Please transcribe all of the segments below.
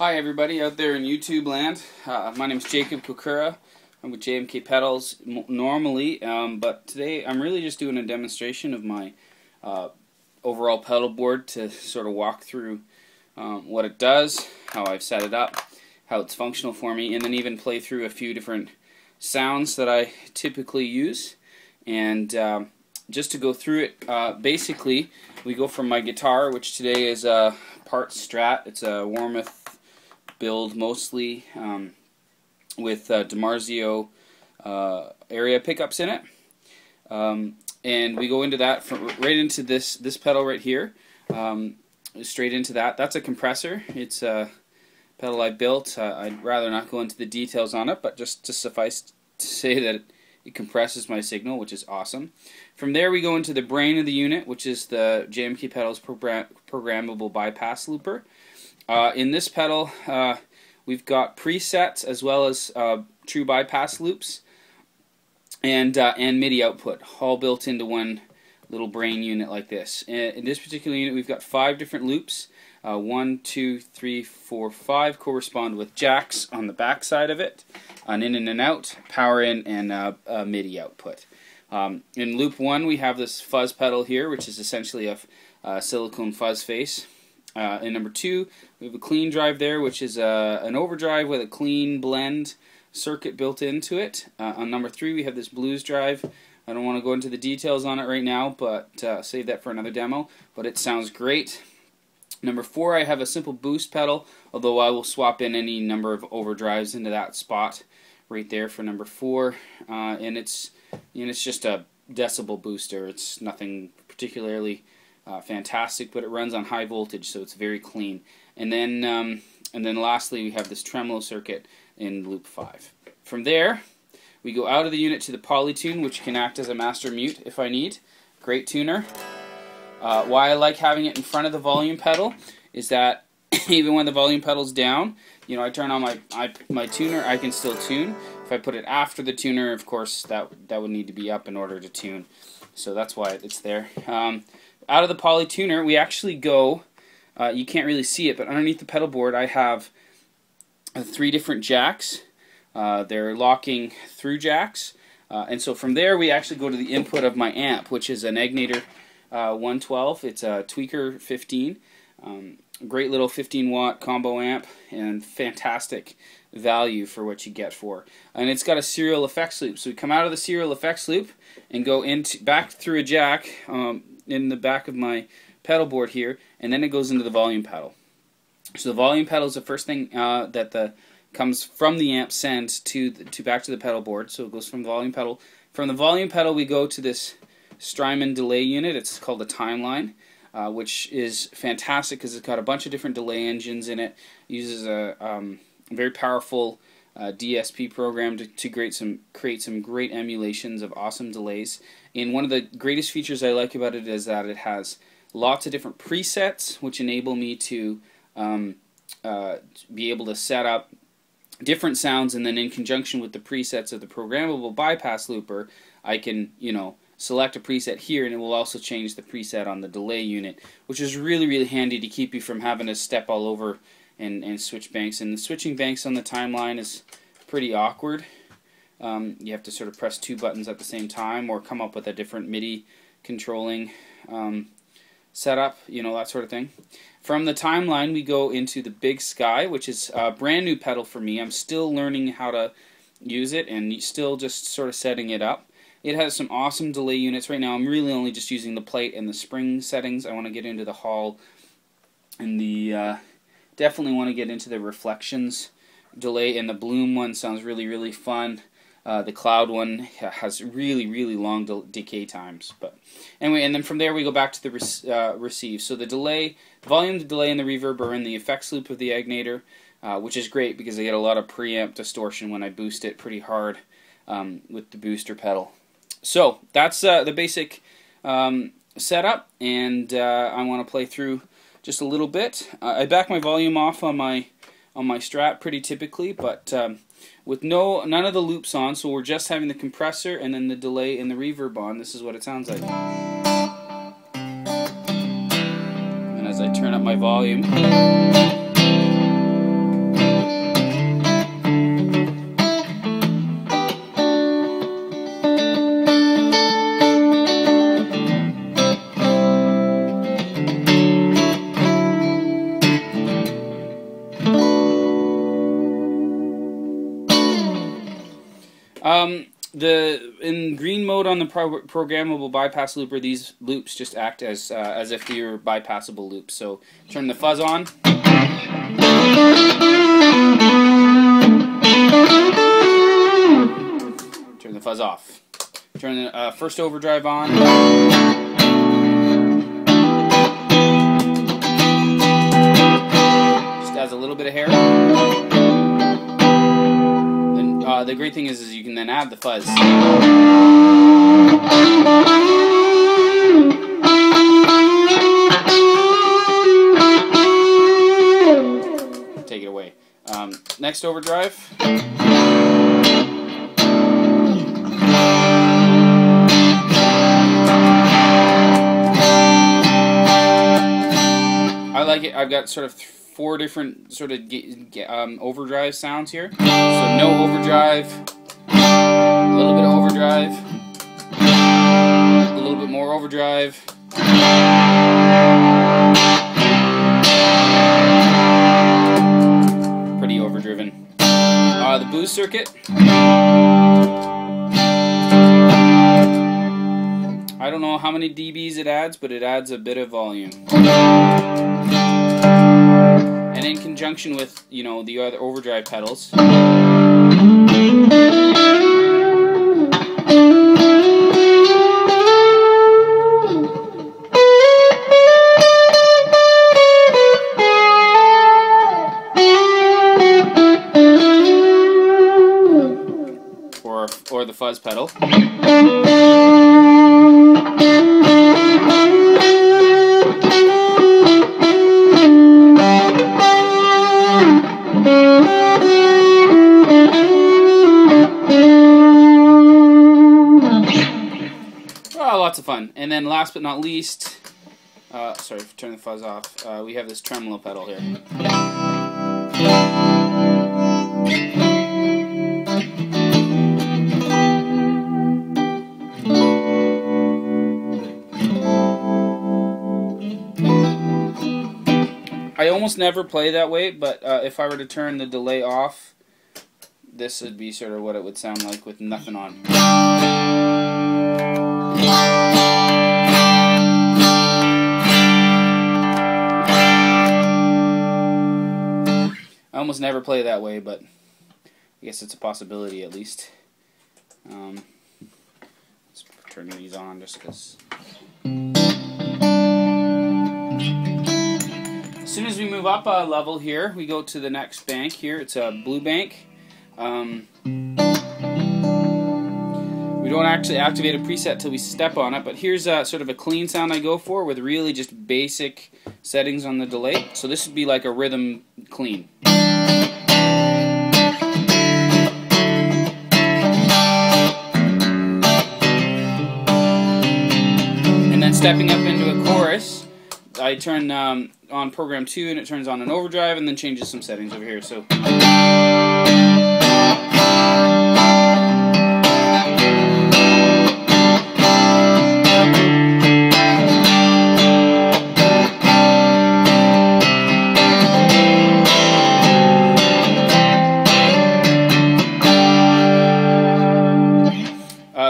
Hi everybody out there in YouTube land. My name is Jacob Kokura. I'm with JMK Pedals normally, but today I'm really just doing a demonstration of my overall pedal board to sort of walk through what it does, how I've set it up, how it's functional for me, and then even play through a few different sounds that I typically use. And just to go through it, basically we go from my guitar, which today is a part Strat. It's a Warmoth build mostly, with DiMarzio area pickups in it, and we go into that right into this pedal right here, straight into that. That's a compressor. It's a pedal I built. I'd rather not go into the details on it, but just to suffice to say that it compresses my signal, which is awesome. From there we go into the brain of the unit, which is the JMK Pedals programmable bypass looper. In this pedal, we've got presets as well as true bypass loops and MIDI output, all built into one little brain unit like this. In this particular unit, we've got 5 different loops. 1, 2, 3, 4, 5 correspond with jacks on the back side of it, an in and an out, power in, and a MIDI output. In loop 1, we have this fuzz pedal here, which is essentially a silicone fuzz face. In number 2, we have a clean drive there, which is an overdrive with a clean blend circuit built into it. On number 3, we have this blues drive. I don't want to go into the details on it right now, but save that for another demo. But it sounds great. Number 4, I have a simple boost pedal, although I will swap in any number of overdrives into that spot right there for number 4. And it's just a decibel booster. It's nothing particularly fantastic, but it runs on high voltage, so it's very clean. And then lastly, we have this tremolo circuit in loop 5. From there, we go out of the unit to the Polytune, which can act as a master mute if I need. Great tuner. Why I like having it in front of the volume pedal is that even when the volume pedal's down, you know, I turn on my tuner, I can still tune. If I put it after the tuner, of course, that would need to be up in order to tune. So that's why it's there. Out of the Polytuner, we actually go, you can't really see it, but underneath the pedal board I have 3 different jacks. They're locking through jacks. And so from there we actually go to the input of my amp, which is an Egnator 112. It's a Tweaker 15. Great little 15-watt combo amp and fantastic value for what you get for. And it's got a serial effects loop. So we come out of the serial effects loop and go back through a jack in the back of my pedal board here, and then it goes into the volume pedal. So the volume pedal is the first thing that comes from the amp sends back to the pedal board. So it goes from the volume pedal. From the volume pedal we go to this Strymon delay unit. It's called a Timeline, which is fantastic because it's got a bunch of different delay engines in it. It uses a very powerful DSP program to create some great emulations of awesome delays. And one of the greatest features I like about it is that it has lots of different presets, which enable me to be able to set up different sounds, and then in conjunction with the presets of the programmable bypass looper, I can, you know, select a preset here, and it will also change the preset on the delay unit, which is really, really handy to keep you from having to step all over and switch banks. And the switching banks on the Timeline is pretty awkward. You have to sort of press 2 buttons at the same time, or come up with a different MIDI controlling setup, you know, that sort of thing. From the Timeline we go into the Big Sky, which is a brand new pedal for me. I'm still learning how to use it and still just sort of setting it up. It has some awesome delay units. Right now I'm really only just using the plate and the spring settings. I want to get into the Hall and the definitely want to get into the reflections delay, and the Bloom one sounds really, really fun. The Cloud one has really, really long decay times. But anyway, and then from there we go back to the receive. So the delay, the volume, the delay, and the reverb are in the effects loop of the Egnator, which is great because I get a lot of preamp distortion when I boost it pretty hard with the booster pedal. So that's the basic setup, and I want to play through just a little bit. I back my volume off on my Strat pretty typically, but with none of the loops on, so we're just having the compressor and then the delay and the reverb on. This is what it sounds like. And as I turn up my volume, in green mode on the programmable bypass looper, these loops just act as if they were bypassable loops. So turn the fuzz on. Turn the fuzz off. Turn the first overdrive on. Just adds a little bit of hair. Then the great thing is you can then add the fuzz. Take it away. Next overdrive. I like it. I've got sort of 4 different sort of overdrive sounds here. So no overdrive, a little bit of overdrive, a little bit more overdrive. Pretty overdriven. The boost circuit. I don't know how many dBs it adds, but it adds a bit of volume. And in conjunction with, you know, the other overdrive pedals. Or the fuzz pedal. Lots of fun. And then last but not least, sorry, turn the fuzz off, we have this tremolo pedal here. I almost never play that way, but if I were to turn the delay off, this would be sort of what it would sound like with nothing on. I almost never play that way, but I guess it's a possibility at least. Let's turn these on just because. As soon as we move up a level here, we go to the next bank here. It's a blue bank. We don't actually activate a preset till we step on it, but here's sort of a clean sound I go for with really just basic settings on the delay. So this would be like a rhythm clean. And then stepping up into a chorus, I turn on program 2 and it turns on an overdrive and then changes some settings over here. So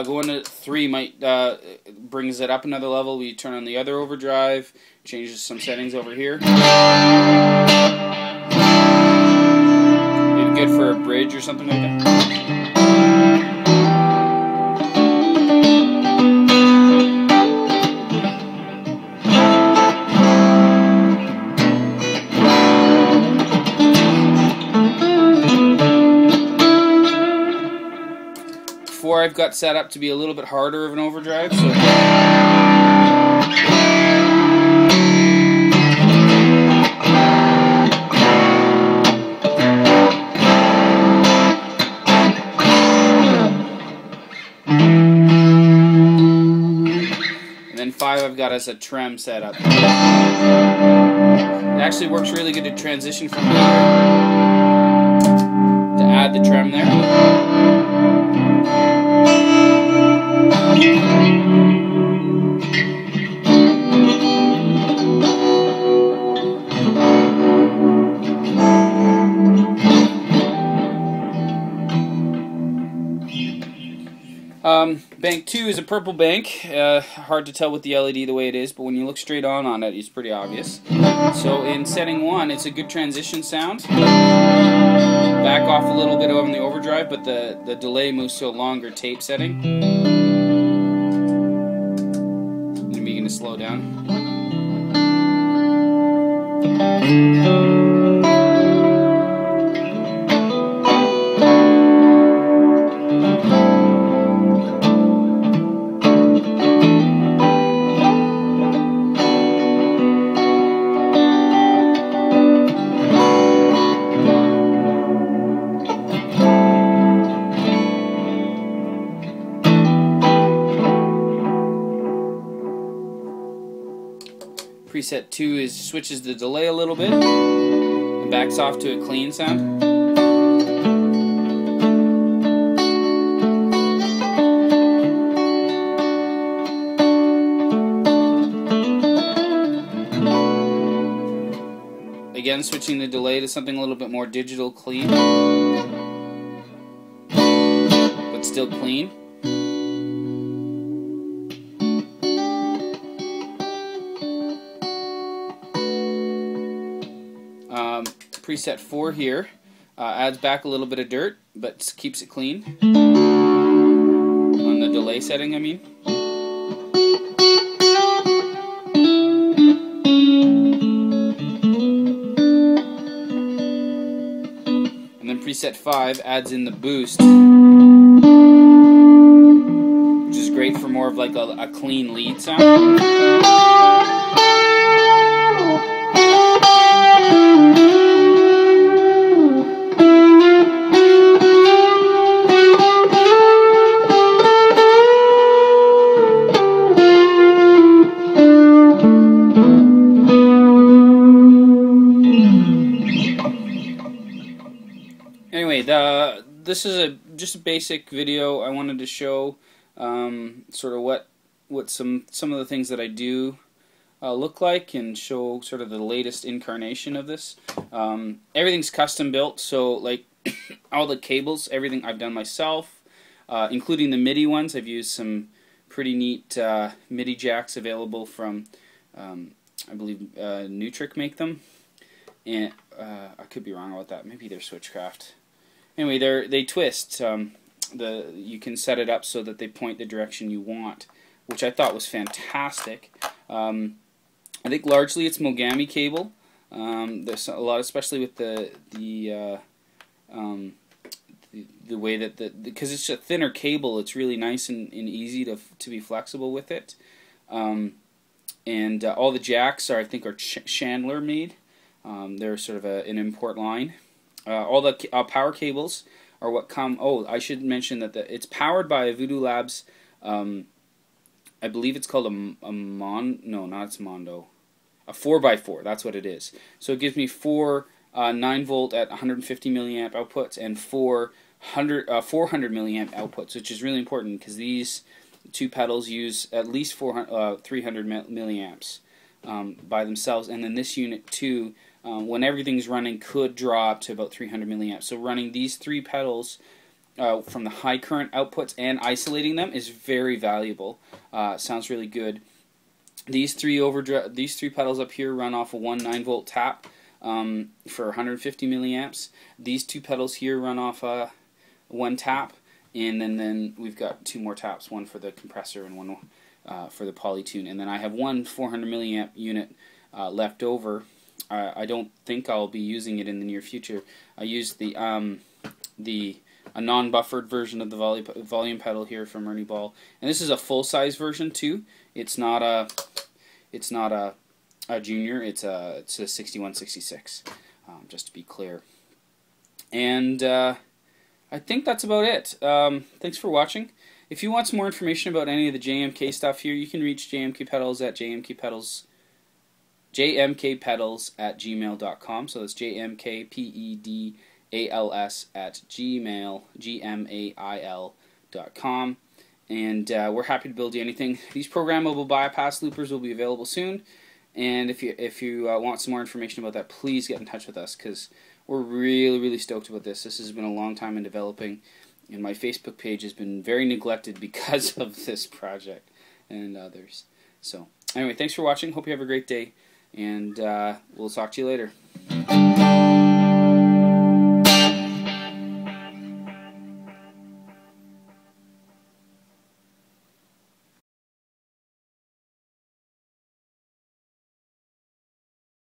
going to 3 might brings it up another level. We turn on the other overdrive, changes some settings over here. Maybe good for a bridge or something like that. 4 I've got set up to be a little bit harder of an overdrive. So and then 5 I've got as a trem set up. It actually works really good to transition from here to add the trem there. Bank 2 is a purple bank. Hard to tell with the LED the way it is, but when you look straight on it, it's pretty obvious. So in setting 1, it's a good transition sound. Back off a little bit on the overdrive, but the delay moves to a longer tape setting. I'm going to slow down. Preset 2 switches the delay a little bit and backs off to a clean sound. Again, switching the delay to something a little bit more digital, clean, but still clean. Preset 4 here adds back a little bit of dirt, but keeps it clean. On the delay setting, I mean. And then preset 5 adds in the boost, which is great for more of like a clean lead sound. Anyway, this is just a basic video. I wanted to show sort of what some of the things that I do look like, and show sort of the latest incarnation of this. Everything's custom built, so like all the cables, everything I've done myself, including the MIDI ones. I've used some pretty neat MIDI jacks available from, I believe Nutric make them, and I could be wrong about that. Maybe they're Switchcraft. Anyway, they twist. You can set it up so that they point the direction you want, which I thought was fantastic. I think largely it's Mogami cable. There's a lot, especially with the way that because it's a thinner cable, it's really nice and easy to be flexible with it. And all the jacks are Chandler made. They're sort of an import line. All the power cables are what come. Oh, I should mention that it's powered by a Voodoo Labs. I believe it's called a Mondo. A 4x4. That's what it is. So it gives me 4 9-volt at 150 milliamp outputs and 400 milliamp outputs, which is really important because these two pedals use at least 300 milliamps by themselves, and then this unit too, when everything's running, could draw up to about 300 milliamps. So running these 3 pedals from the high current outputs and isolating them is very valuable. Sounds really good. These three pedals up here run off a 1 9-volt tap for 150 milliamps. These 2 pedals here run off 1 tap, and then we've got 2 more taps, one for the compressor and one for the polytune. And then I have one 400 milliamp unit left over. I don't think I'll be using it in the near future. I used a non-buffered version of the volume pedal here from Ernie Ball, and this is a full-size version too. It's not a junior. It's a 6166. Just to be clear. And I think that's about it. Thanks for watching. If you want some more information about any of the JMK stuff here, you can reach JMK Pedals at jmkpedals@gmail.com. So it's jmkpedals@gmail.com. And we're happy to build you anything. These programmable bypass loopers will be available soon. And if you want some more information about that, please get in touch with us, because we're really stoked about this. This has been a long time in developing, and my Facebook page has been very neglected because of this project and others. So anyway, thanks for watching. Hope you have a great day, and we'll talk to you later.